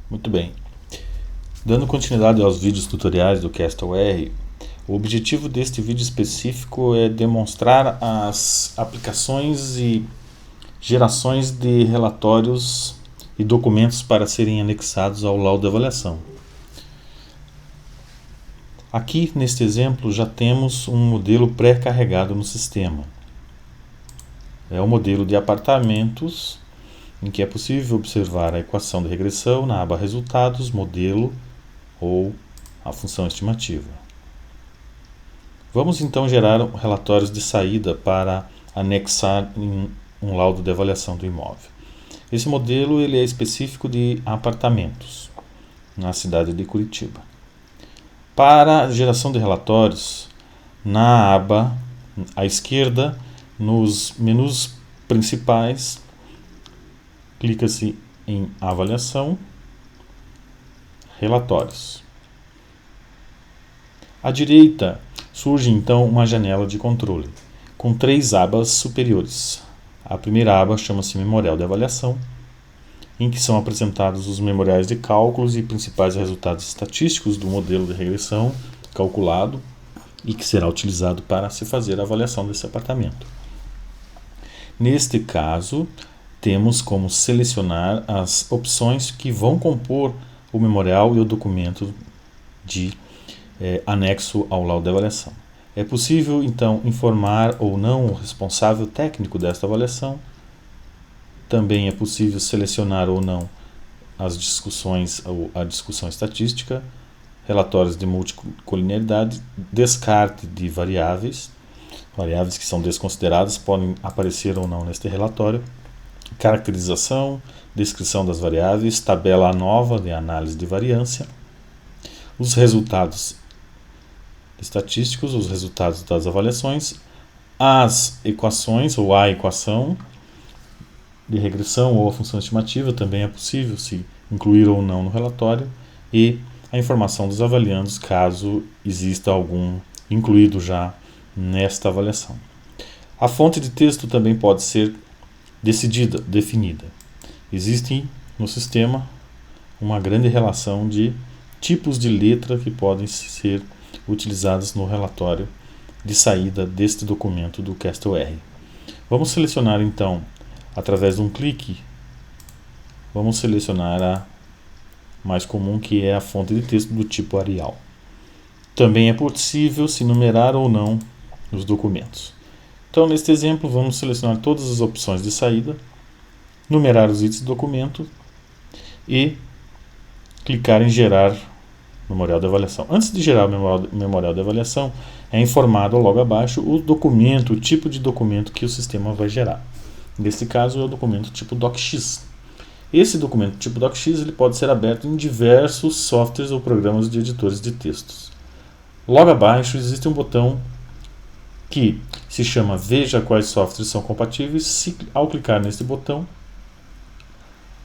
Muito bem. Dando continuidade aos vídeos tutoriais do CastelR, o objetivo deste vídeo específico é demonstrar as aplicações e gerações de relatórios e documentos para serem anexados ao laudo de avaliação. Aqui, neste exemplo, já temos um modelo pré-carregado no sistema. É o modelo de apartamentos, em que é possível observar a equação de regressão na aba Resultados, Modelo ou a função estimativa. Vamos então gerar relatórios de saída para anexar em um laudo de avaliação do imóvel. Esse modelo ele é específico de apartamentos na cidade de Curitiba. Para a geração de relatórios, na aba à esquerda, nos menus principais, clica-se em Avaliação, Relatórios. À direita surge então uma janela de controle, com 3 abas superiores. A primeira aba chama-se Memorial de Avaliação, em que são apresentados os memoriais de cálculos e principais resultados estatísticos do modelo de regressão calculado e que será utilizado para se fazer a avaliação desse apartamento. Neste caso, temos como selecionar as opções que vão compor o memorial e o documento de anexo ao laudo de avaliação. É possível, então, informar ou não o responsável técnico desta avaliação. Também é possível selecionar ou não as discussões ou a discussão estatística, relatórios de multicolinearidade, descarte de variáveis que são desconsideradas podem aparecer ou não neste relatório, caracterização, descrição das variáveis, tabela nova de análise de variância, os resultados estatísticos, os resultados das avaliações, as equações ou a equação de regressão ou a função estimativa também é possível se incluir ou não no relatório, e a informação dos avaliandos caso exista algum incluído já nesta avaliação. A fonte de texto também pode ser definida. Existe no sistema uma grande relação de tipos de letra que podem ser utilizados no relatório de saída deste documento do CastelR. Vamos selecionar então, através de um clique, vamos selecionar a mais comum, que é a fonte de texto do tipo Arial. Também é possível se numerar ou não os documentos. Então, neste exemplo, vamos selecionar todas as opções de saída, numerar os itens do documento e clicar em gerar memorial de avaliação. Antes de gerar o memorial de avaliação, é informado logo abaixo o documento, o tipo de documento que o sistema vai gerar. Neste caso, é o documento tipo DocX. Esse documento tipo DocX ele pode ser aberto em diversos softwares ou programas de editores de textos. Logo abaixo existe um botão que se chama Veja quais softwares são compatíveis. Ao clicar neste botão,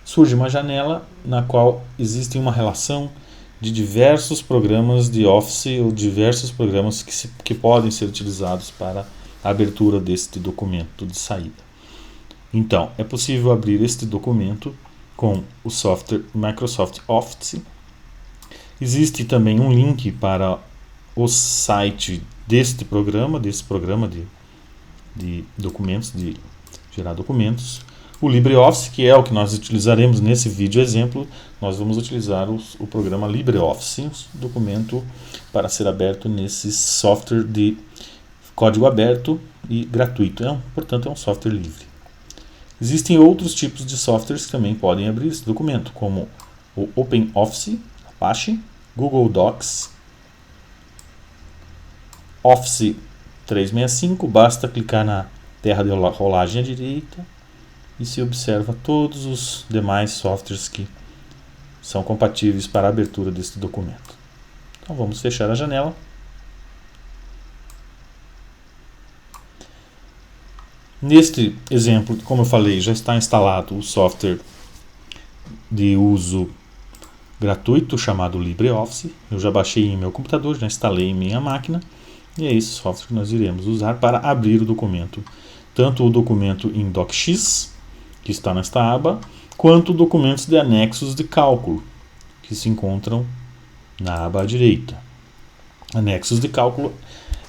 surge uma janela na qual existe uma relação de diversos programas de Office ou diversos programas que podem ser utilizados para a abertura deste documento de saída. Então, é possível abrir este documento com o software Microsoft Office. Existe também um link para o site desse programa de documentos, de gerar documentos. O LibreOffice, que é o que nós utilizaremos nesse vídeo exemplo, nós vamos utilizar o programa LibreOffice, documento para ser aberto nesse software de código aberto e gratuito. Portanto, é um software livre. Existem outros tipos de softwares que também podem abrir esse documento, como o OpenOffice, Apache, Google Docs, Office 365, basta clicar na terra de rolagem à direita e se observa todos os demais softwares que são compatíveis para a abertura deste documento. Então vamos fechar a janela. Neste exemplo, como eu falei, já está instalado o software de uso gratuito chamado LibreOffice. Eu já baixei em meu computador, já instalei em minha máquina. E é esse software que nós iremos usar para abrir o documento. Tanto o documento em DocX, que está nesta aba, quanto documentos de anexos de cálculo, que se encontram na aba à direita. Anexos de cálculo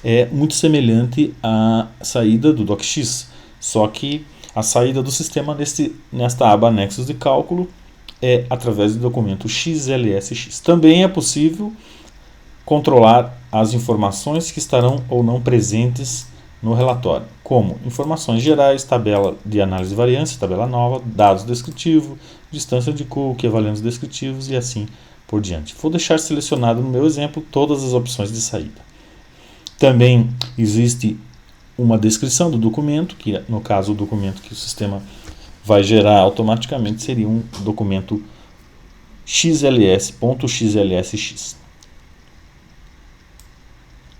é muito semelhante à saída do DocX, só que a saída do sistema nesta aba Anexos de cálculo é através do documento XLSX. Também é possível controlar as informações que estarão ou não presentes no relatório, como informações gerais, tabela de análise de variância, tabela nova, dados descritivos, distância de Cook, avaliandos descritivos e assim por diante. Vou deixar selecionado no meu exemplo todas as opções de saída. Também existe uma descrição do documento, que no caso o documento que o sistema vai gerar automaticamente seria um documento xls.xlsx.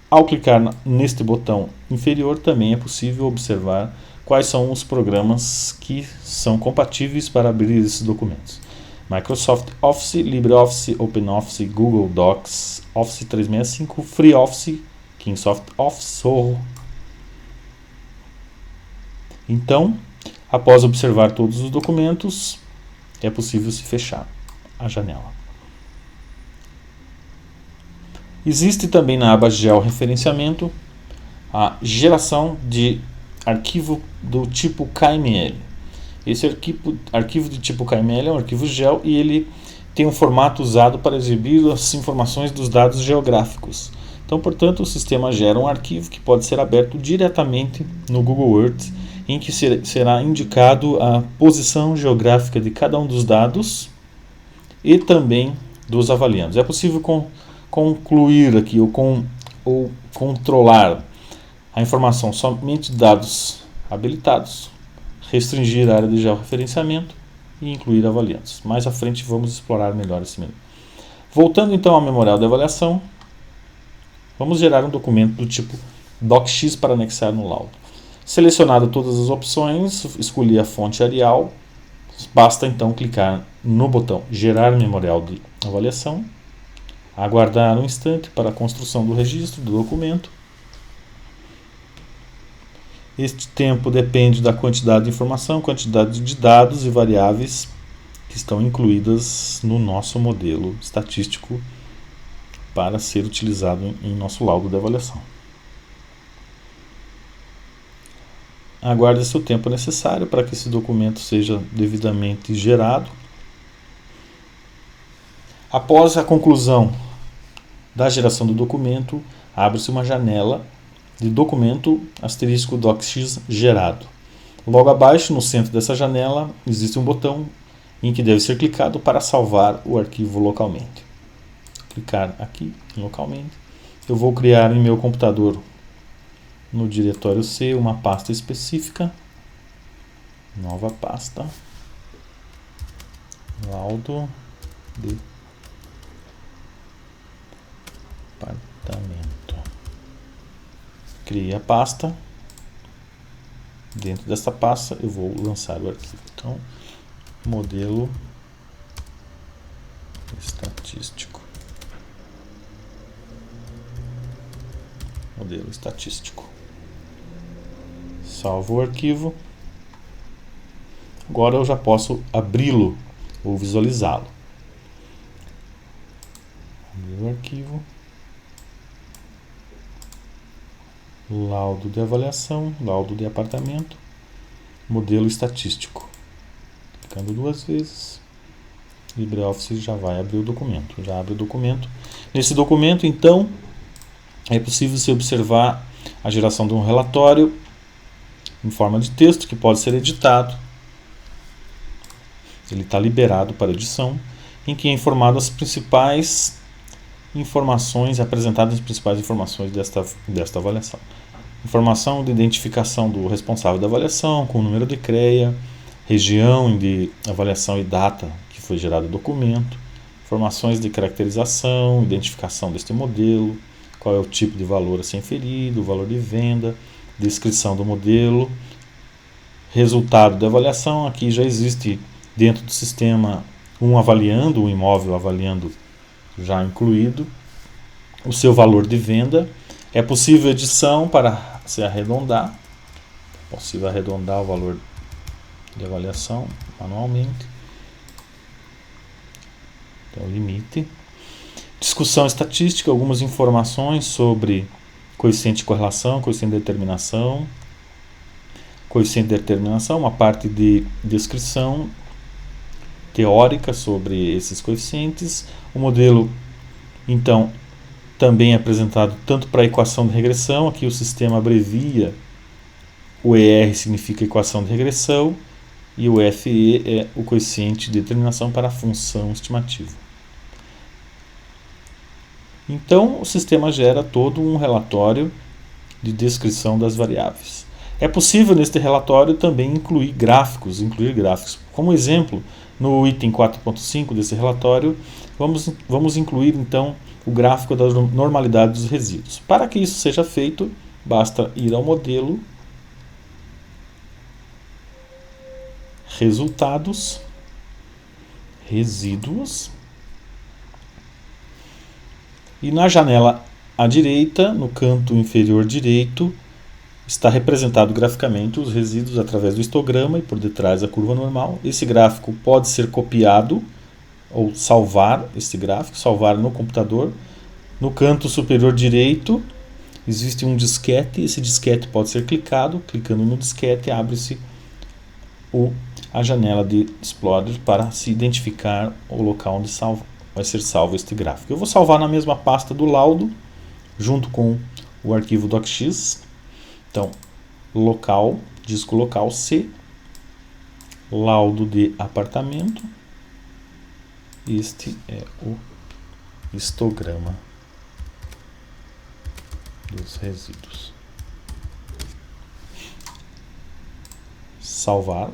Ao clicar neste botão inferior, também é possível observar quais são os programas que são compatíveis para abrir esses documentos. Microsoft Office, LibreOffice, OpenOffice, Google Docs, Office 365, FreeOffice, Kingsoft Office, Zorro. Então, após observar todos os documentos, é possível se fechar a janela. Existe também na aba Georreferenciamento a geração de arquivo do tipo KML. Esse arquivo de tipo KML é um arquivo GEO e ele tem um formato usado para exibir as informações dos dados geográficos. Então, portanto, o sistema gera um arquivo que pode ser aberto diretamente no Google Earth, em que será indicado a posição geográfica de cada um dos dados e também dos avaliandos. É possível concluir aqui ou controlar a informação somente de dados habilitados, restringir a área de georreferenciamento e incluir avaliandos. Mais à frente vamos explorar melhor esse menu. Voltando então ao memorial de avaliação, vamos gerar um documento do tipo DocX para anexar no laudo. Selecionado todas as opções, escolhi a fonte Arial, basta então clicar no botão Gerar memorial de avaliação, aguardar um instante para a construção do registro do documento. Este tempo depende da quantidade de informação, quantidade de dados e variáveis que estão incluídas no nosso modelo estatístico para ser utilizado em nosso laudo de avaliação. Aguarde-se o tempo necessário para que esse documento seja devidamente gerado. Após a conclusão da geração do documento, abre-se uma janela de documento asterisco DocX gerado. Logo abaixo, no centro dessa janela, existe um botão em que deve ser clicado para salvar o arquivo localmente. Clicar aqui localmente. Eu vou criar em meu computador, no diretório C, uma pasta específica. Nova pasta. Laudo de apartamento. Criei a pasta. Dentro dessa pasta eu vou lançar o arquivo. Então, modelo estatístico. Modelo estatístico. Salvo o arquivo. Agora eu já posso abri-lo ou visualizá-lo. Abrir o arquivo. Laudo de avaliação, laudo de apartamento, modelo estatístico. Clicando duas vezes, LibreOffice já vai abrir o documento. Já abre o documento. Nesse documento, então, é possível se observar a geração de um relatório em forma de texto que pode ser editado. Ele está liberado para edição, em que é informado as principais informações, apresentadas as principais informações desta avaliação. Informação de identificação do responsável da avaliação, com o número de CREA, região de avaliação e data que foi gerado o documento, informações de caracterização, identificação deste modelo, qual é o tipo de valor a ser inferido, o valor de venda, descrição do modelo, resultado da avaliação. Aqui já existe dentro do sistema um imóvel avaliando já incluído, o seu valor de venda. É possível edição para se arredondar, é possível arredondar o valor de avaliação manualmente. Então, limite. Discussão estatística, algumas informações sobre coeficiente de correlação, coeficiente de determinação. Coeficiente de determinação, uma parte de descrição teórica sobre esses coeficientes. O modelo, então, também é apresentado tanto para a equação de regressão, aqui o sistema abrevia, o ER significa equação de regressão, e o FE é o coeficiente de determinação para a função estimativa. Então, o sistema gera todo um relatório de descrição das variáveis. É possível neste relatório também incluir gráficos. Como exemplo, no item 4.5 desse relatório, vamos incluir então o gráfico da normalidade dos resíduos. Para que isso seja feito, basta ir ao modelo, resultados, resíduos, e na janela à direita, no canto inferior direito, está representado graficamente os resíduos através do histograma e por detrás a curva normal. Esse gráfico pode ser copiado ou salvar esse gráfico, salvar no computador. No canto superior direito existe um disquete, esse disquete pode ser clicado. Clicando no disquete abre-se a janela de Explorer para se identificar o local onde vai ser salvo este gráfico. Eu vou salvar na mesma pasta do laudo, junto com o arquivo docx. Então, local, disco local C, laudo de apartamento. Este é o histograma dos resíduos. Salvar.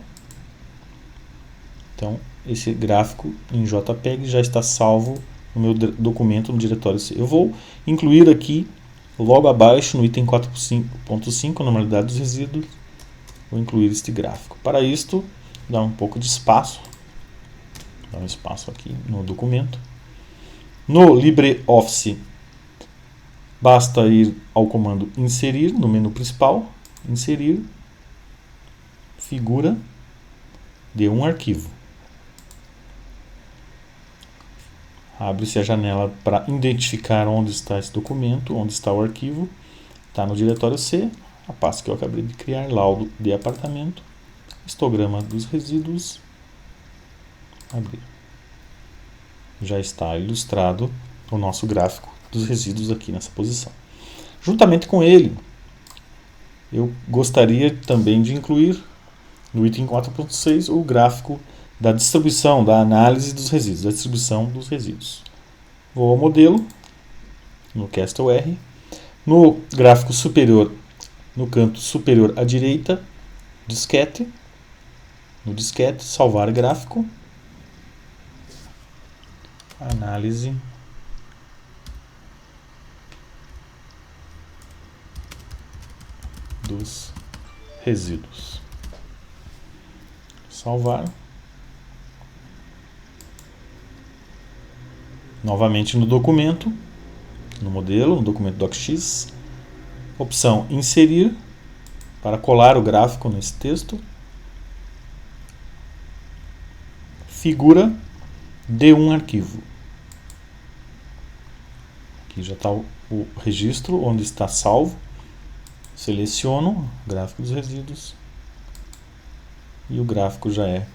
Então, esse gráfico em JPEG já está salvo no meu documento no diretório C. Eu vou incluir aqui, logo abaixo, no item 4.5, normalidade dos resíduos, vou incluir este gráfico. Para isto, dá um pouco de espaço. Dá um espaço aqui no documento. No LibreOffice, basta ir ao comando inserir, no menu principal, inserir, figura de um arquivo. Abre-se a janela para identificar onde está esse documento, onde está o arquivo. Está no diretório C, a pasta que eu acabei de criar, laudo de apartamento, histograma dos resíduos. Abrir. Já está ilustrado o nosso gráfico dos resíduos aqui nessa posição. Juntamente com ele, eu gostaria também de incluir no item 4.6 o gráfico da distribuição, da análise dos resíduos, da distribuição dos resíduos. Vou ao modelo, no Castle R, no gráfico superior, no canto superior à direita, disquete, no disquete, salvar gráfico, análise dos resíduos. Salvar. Novamente no documento, no modelo, no documento docx, opção inserir, para colar o gráfico nesse texto, figura de um arquivo. Aqui já está o registro onde está salvo, seleciono o gráfico dos resíduos e o gráfico já é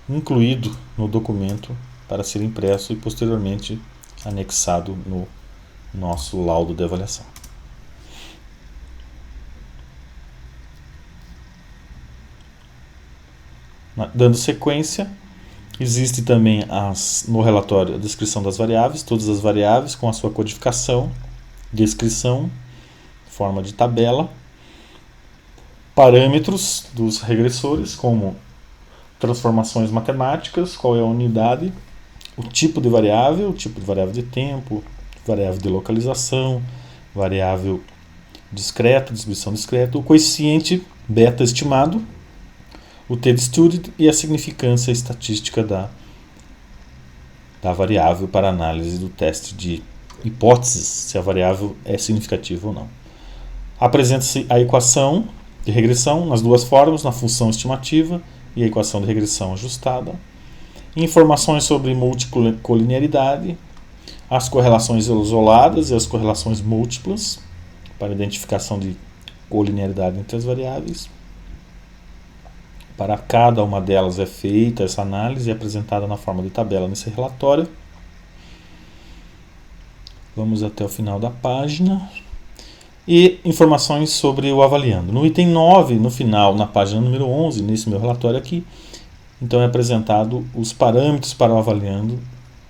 incluído no documento para ser impresso e posteriormente anexado no nosso laudo de avaliação. Dando sequência, existe também no relatório a descrição das variáveis, todas as variáveis com a sua codificação, descrição, forma de tabela, parâmetros dos regressores, como transformações matemáticas, qual é a unidade, o tipo de variável de tempo, variável de localização, variável discreta, distribuição discreta, o coeficiente beta estimado, o t-studied e a significância estatística da variável para análise do teste de hipóteses, se a variável é significativa ou não. Apresenta-se a equação de regressão nas duas formas, na função estimativa e a equação de regressão ajustada. informações sobre multicolinearidade, as correlações isoladas e as correlações múltiplas, para identificação de colinearidade entre as variáveis. Para cada uma delas é feita essa análise e apresentada na forma de tabela nesse relatório. Vamos até o final da página. E informações sobre o avaliando. No item 9, no final, na página número 11, nesse meu relatório aqui, então é apresentado os parâmetros para o avaliando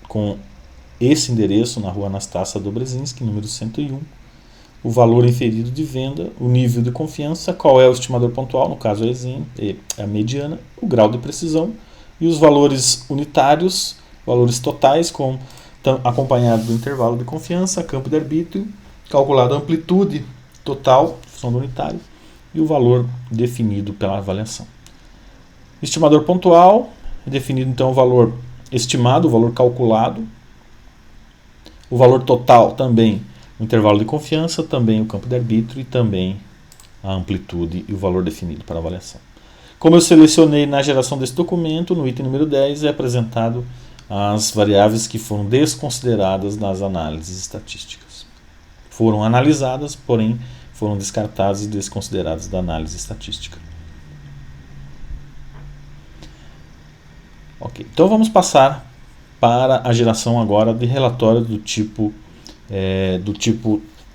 com esse endereço na rua Anastácia Dobrezinski, número 101, o valor inferido de venda, o nível de confiança, qual é o estimador pontual, no caso é a mediana, o grau de precisão e os valores unitários, valores totais, acompanhado do intervalo de confiança, campo de arbítrio, calculado a amplitude total, função do unitário, e o valor definido pela avaliação. Estimador pontual, é definido então o valor estimado, o valor calculado, o valor total também, o intervalo de confiança, também o campo de arbítrio e também a amplitude e o valor definido para avaliação. Como eu selecionei na geração desse documento, no item número 10 é apresentado as variáveis que foram desconsideradas nas análises estatísticas. Foram analisadas, porém foram descartadas e desconsideradas da análise estatística. Ok, então vamos passar para a geração agora de relatório do tipo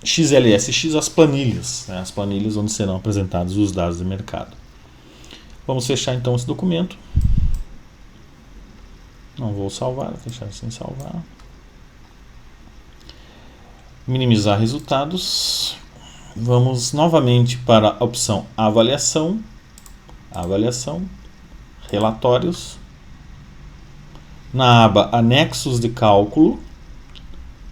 XLSX, as planilhas, né, as planilhas onde serão apresentados os dados de mercado. Vamos fechar então esse documento. Não vou salvar, vou deixar sem salvar. Minimizar resultados. Vamos novamente para a opção avaliação, relatórios. Na aba anexos de cálculo,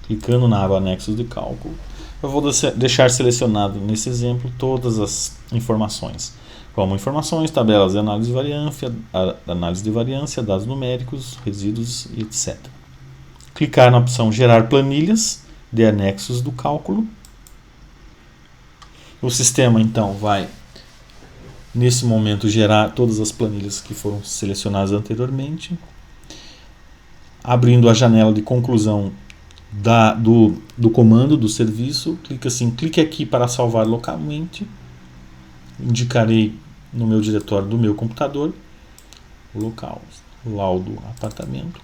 clicando na aba anexos de cálculo, eu vou deixar selecionado nesse exemplo todas as informações, como informações, tabelas de análise de variância, dados numéricos, resíduos e etc. Clicar na opção gerar planilhas de anexos do cálculo. O sistema então vai, nesse momento, gerar todas as planilhas que foram selecionadas anteriormente. Abrindo a janela de conclusão do comando do serviço, clique aqui para salvar localmente. Indicarei no meu diretório do meu computador o local, laudo apartamento,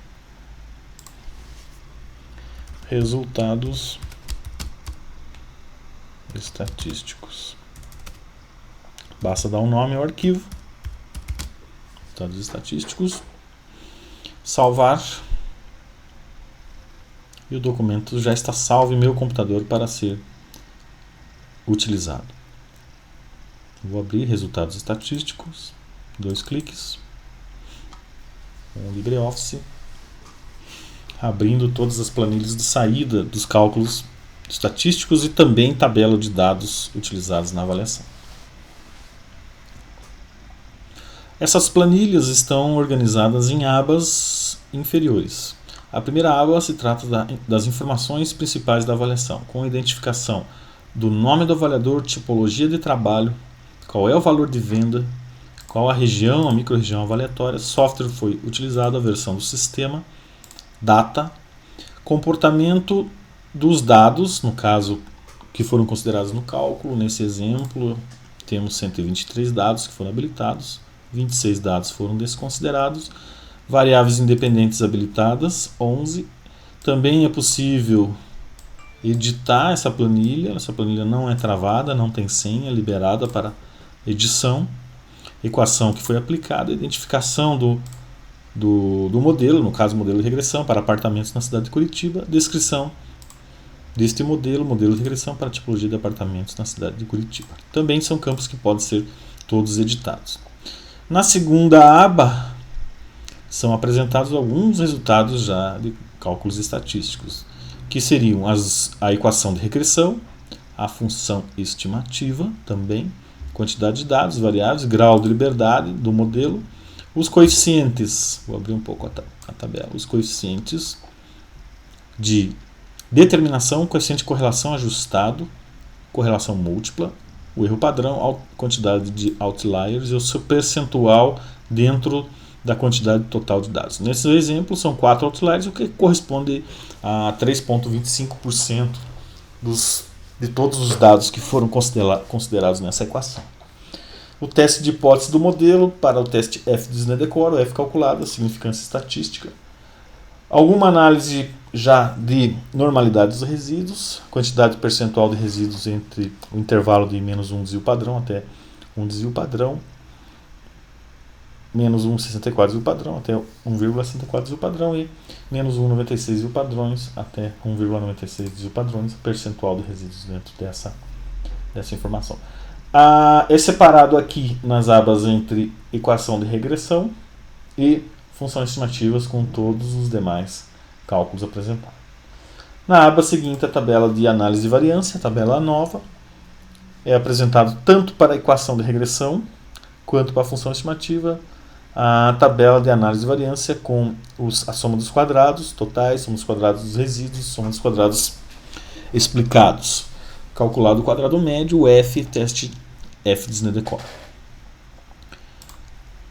resultados estatísticos. Basta dar um nome ao arquivo, resultados estatísticos, salvar, e o documento já está salvo em meu computador para ser utilizado. Vou abrir resultados estatísticos, 2 cliques, com o LibreOffice, abrindo todas as planilhas de saída dos cálculos estatísticos e também tabela de dados utilizados na avaliação. Essas planilhas estão organizadas em abas inferiores. A primeira aba se trata das informações principais da avaliação, com identificação do nome do avaliador, tipologia de trabalho, qual é o valor de venda, qual a região, a microrregião avaliatória, software foi utilizado, a versão do sistema, data, comportamento dos dados, no caso que foram considerados no cálculo. Nesse exemplo temos 123 dados que foram habilitados, 26 dados foram desconsiderados, variáveis independentes habilitadas, 11. Também é possível editar essa planilha não é travada, não tem senha, liberada para edição, equação que foi aplicada, identificação do modelo, no caso modelo de regressão para apartamentos na cidade de Curitiba, descrição deste modelo de regressão para tipologia de apartamentos na cidade de Curitiba. Também são campos que podem ser todos editados. Na segunda aba são apresentados alguns resultados já de cálculos estatísticos, que seriam a equação de regressão, a função estimativa também, quantidade de dados, variáveis, grau de liberdade do modelo, os coeficientes, vou abrir um pouco a tabela, os coeficientes de determinação, coeficiente de correlação ajustado, correlação múltipla, o erro padrão, a quantidade de outliers e o seu percentual dentro da quantidade total de dados. Nesse exemplo, são 4 outliers, o que corresponde a 3,25% de todos os dados que foram considerados nessa equação. O teste de hipótese do modelo para o teste F de Snedecor, o F calculado, significância estatística. Alguma análise já de normalidade dos resíduos, quantidade percentual de resíduos entre o intervalo de menos 1 desvio padrão até 1 desvio padrão, menos 1,64 desvio padrão até 1,64 desvio padrão e menos 1,96 desvio padrões até 1,96 desvio padrões, percentual de resíduos dentro dessa informação. É separado aqui nas abas entre equação de regressão e funções estimativas com todos os demais cálculos apresentados. Na aba seguinte, a tabela de análise de variância, a tabela nova, é apresentado tanto para a equação de regressão quanto para a função estimativa, a tabela de análise de variância com a soma dos quadrados totais, soma dos quadrados dos resíduos, soma dos quadrados explicados. Calculado o quadrado médio, o F, teste F de Snedecor.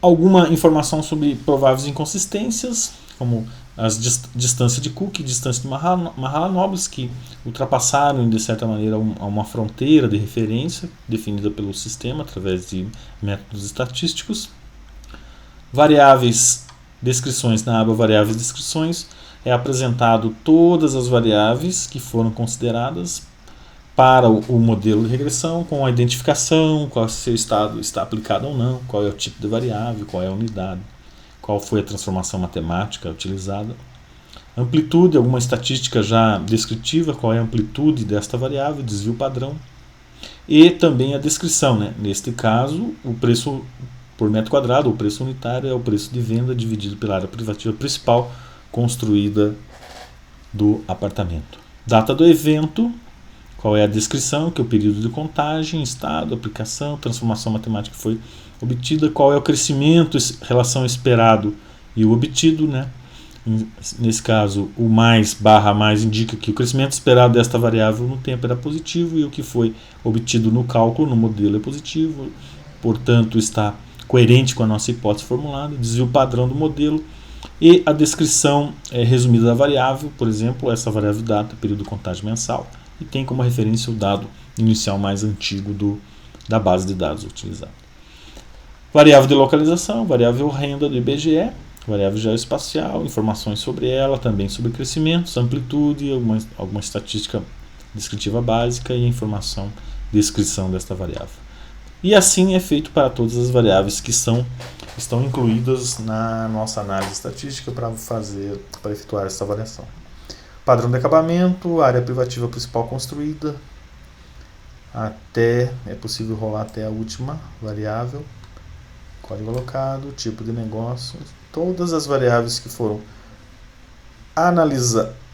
Alguma informação sobre prováveis inconsistências, como as distância de Cook e distância de Mahalanobis, que ultrapassaram, de certa maneira, uma fronteira de referência definida pelo sistema através de métodos estatísticos. Variáveis descrições. Na aba variáveis descrições é apresentado todas as variáveis que foram consideradas para o modelo de regressão, com a identificação, qual se o estado está aplicado ou não, qual é o tipo de variável, qual é a unidade, qual foi a transformação matemática utilizada. Amplitude, alguma estatística já descritiva, qual é a amplitude desta variável, desvio padrão. E também a descrição, né? Neste caso, o preço por metro quadrado, o preço unitário, é o preço de venda dividido pela área privativa principal construída do apartamento. Data do evento, qual é a descrição, que é o período de contagem, estado, aplicação, transformação matemática que foi obtida, qual é o crescimento, relação esperado e o obtido, né? Nesse caso, o mais indica que o crescimento esperado desta variável no tempo era positivo e o que foi obtido no cálculo, no modelo, é positivo, portanto está coerente com a nossa hipótese formulada. Desvio padrão do modelo e a descrição resumida da variável, por exemplo, essa variável data, período de contagem mensal, e tem como referência o dado inicial mais antigo da base de dados utilizada. Variável de localização, variável renda do IBGE, variável geoespacial, informações sobre ela, também sobre crescimentos, amplitude, alguma estatística descritiva básica e a informação de descrição desta variável. E assim é feito para todas as variáveis que estão incluídas na nossa análise estatística para efetuar essa avaliação. Padrão de acabamento, área privativa principal construída, é possível rolar até a última variável, código alocado, tipo de negócio, todas as variáveis que foram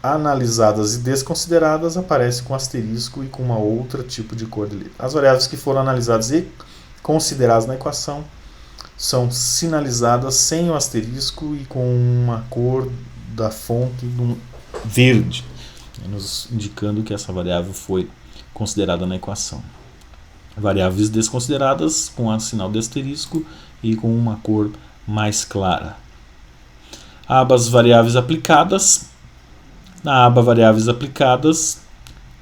analisadas e desconsideradas aparecem com asterisco e com uma outra tipo de cor de letra. As variáveis que foram analisadas e consideradas na equação são sinalizadas sem o asterisco e com uma cor da fonte verde, nos indicando que essa variável foi considerada na equação. Variáveis desconsideradas com o sinal de asterisco e com uma cor mais clara. Abas variáveis aplicadas. Na aba variáveis aplicadas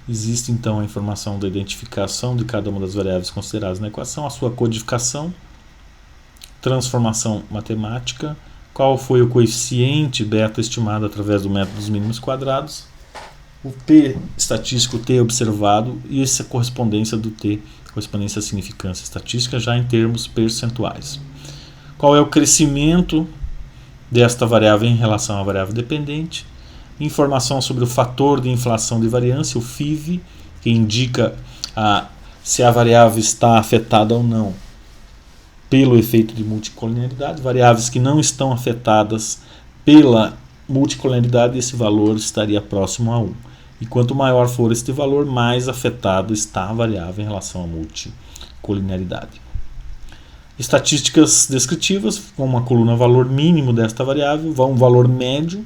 existe então a informação da identificação de cada uma das variáveis consideradas na equação, a sua codificação, transformação matemática, qual foi o coeficiente beta estimado através do método dos mínimos quadrados, o P estatístico T observado e essa correspondência do T, correspondência à significância estatística já em termos percentuais. Qual é o crescimento desta variável em relação à variável dependente, informação sobre o fator de inflação de variância, o FIV, que indica se a variável está afetada ou não pelo efeito de multicolinialidade, variáveis que não estão afetadas pela multicolinialidade, esse valor estaria próximo a 1. E quanto maior for este valor, mais afetada está a variável em relação à multicolinialidade. Estatísticas descritivas, com uma coluna valor mínimo desta variável, um valor médio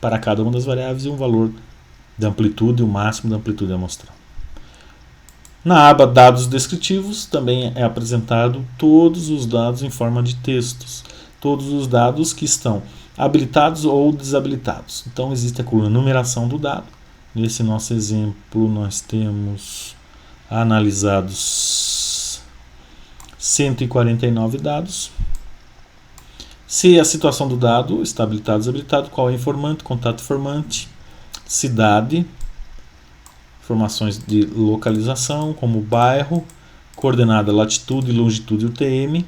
para cada uma das variáveis e um valor de amplitude, o máximo da amplitude amostral. Na aba dados descritivos também é apresentado todos os dados em forma de textos. todos os dados que estão habilitados ou desabilitados. Então existe a coluna numeração do dado. Nesse nosso exemplo nós temos analisados 149 dados. Se a situação do dado está habilitado ou desabilitado, qual é o informante, contato informante, cidade, informações de localização como bairro, coordenada latitude, longitude UTM,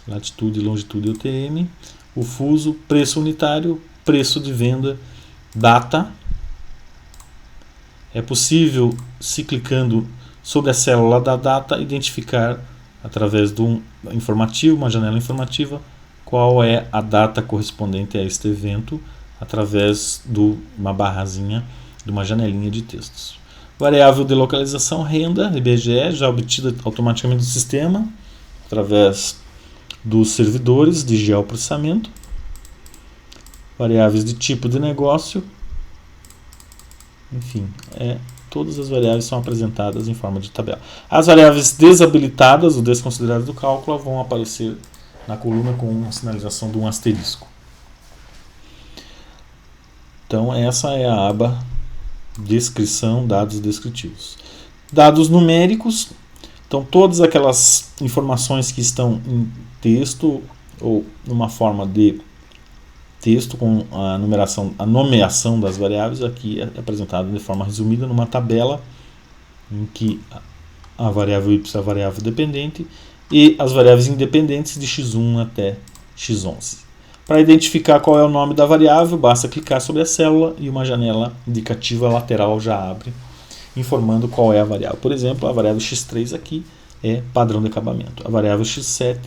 latitude, longitude UTM, o fuso, preço unitário, preço de venda, data. É possível, se clicando sobre a célula da data, identificar através de um informativo, uma janela informativa, qual é a data correspondente a este evento, através de uma barrazinha, de uma janelinha de textos. Variável de localização, renda, IBGE, já obtida automaticamente do sistema, através dos servidores de geoprocessamento. Variáveis de tipo de negócio. Enfim, todas as variáveis são apresentadas em forma de tabela. As variáveis desabilitadas ou desconsideradas do cálculo vão aparecer na coluna com uma sinalização de um asterisco. Então essa é a aba descrição, dados descritivos. Dados numéricos, então todas aquelas informações que estão em texto ou numa forma de texto com a numeração, a nomeação das variáveis aqui é apresentado de forma resumida numa tabela em que a variável y é a variável dependente e as variáveis independentes de x1 até x11. Para identificar qual é o nome da variável, basta clicar sobre a célula e uma janela indicativa lateral já abre, informando qual é a variável. Por exemplo, a variável x3 aqui é padrão de acabamento. A variável x7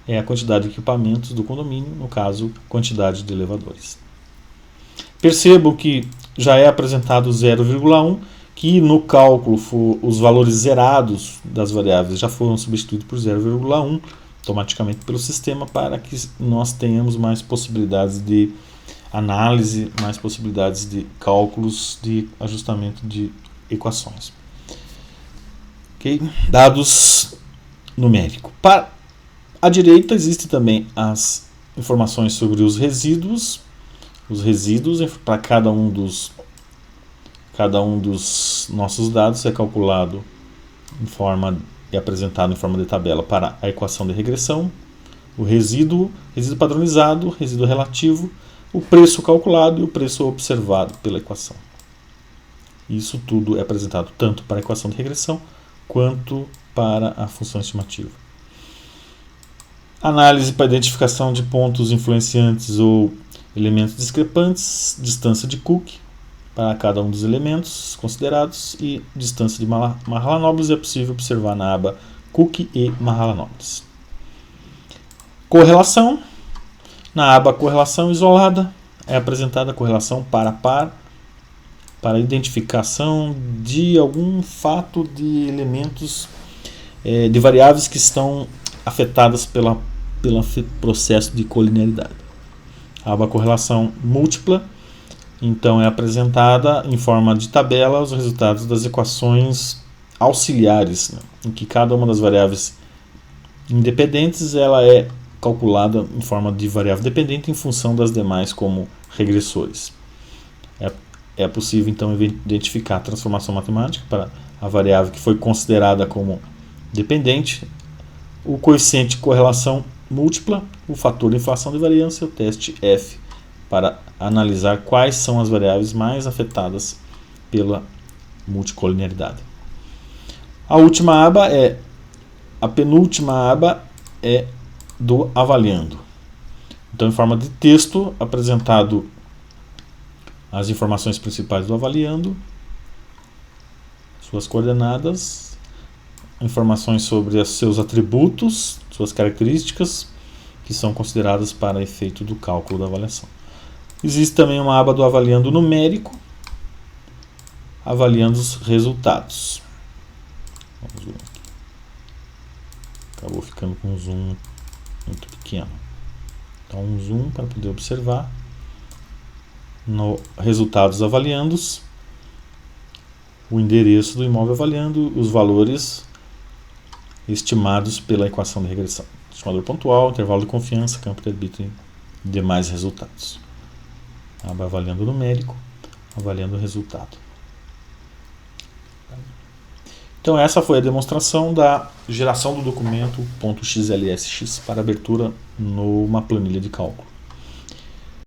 é a quantidade de equipamentos do condomínio, no caso, quantidade de elevadores. Percebam que já é apresentado 0,1, que no cálculo os valores zerados das variáveis já foram substituídos por 0,1 automaticamente pelo sistema para que nós tenhamos mais possibilidades de análise, mais possibilidades de cálculos, de ajustamento de equações. Okay? Dados numéricos. Para à direita existem também as informações sobre os resíduos. Os resíduos para cada um dos nossos dados é calculado é apresentado em forma de tabela para a equação de regressão. O resíduo padronizado, resíduo relativo, o preço calculado e o preço observado pela equação. Isso tudo é apresentado tanto para a equação de regressão quanto para a função estimativa. Análise para identificação de pontos influenciantes ou elementos discrepantes, distância de Cook para cada um dos elementos considerados e distância de Mahalanobis é possível observar na aba Cook e Mahalanobis. Correlação. Na aba Correlação isolada é apresentada a correlação par a par para a identificação de algum fato de elementos de variáveis que estão afetadas pelo processo de colinearidade. A aba Correlação múltipla, então, é apresentada em forma de tabela os resultados das equações auxiliares, né, em que cada uma das variáveis independentes ela é calculada em forma de variável dependente em função das demais como regressores. É possível, então, identificar a transformação matemática para a variável que foi considerada como dependente, o coeficiente de correlação múltipla, o fator de inflação de variância e o teste F para analisar quais são as variáveis mais afetadas pela multicolinearidade. A penúltima aba é do avaliando. Então, em forma de texto, apresentado as informações principais do avaliando, suas coordenadas, informações sobre os seus atributos, suas características, que são consideradas para efeito do cálculo da avaliação. Existe também uma aba do avaliando numérico, avaliando os resultados. Vamos ver aqui. Acabou ficando com um zoom muito pequeno. Então, um zoom para poder observar. No resultados avaliandos, o endereço do imóvel avaliando, os valores estimados pela equação de regressão. estimador pontual, intervalo de confiança, campo de arbítrio e demais resultados. Aba avaliando o numérico, avaliando o resultado. Então essa foi a demonstração da geração do documento .xlsx para abertura numa planilha de cálculo.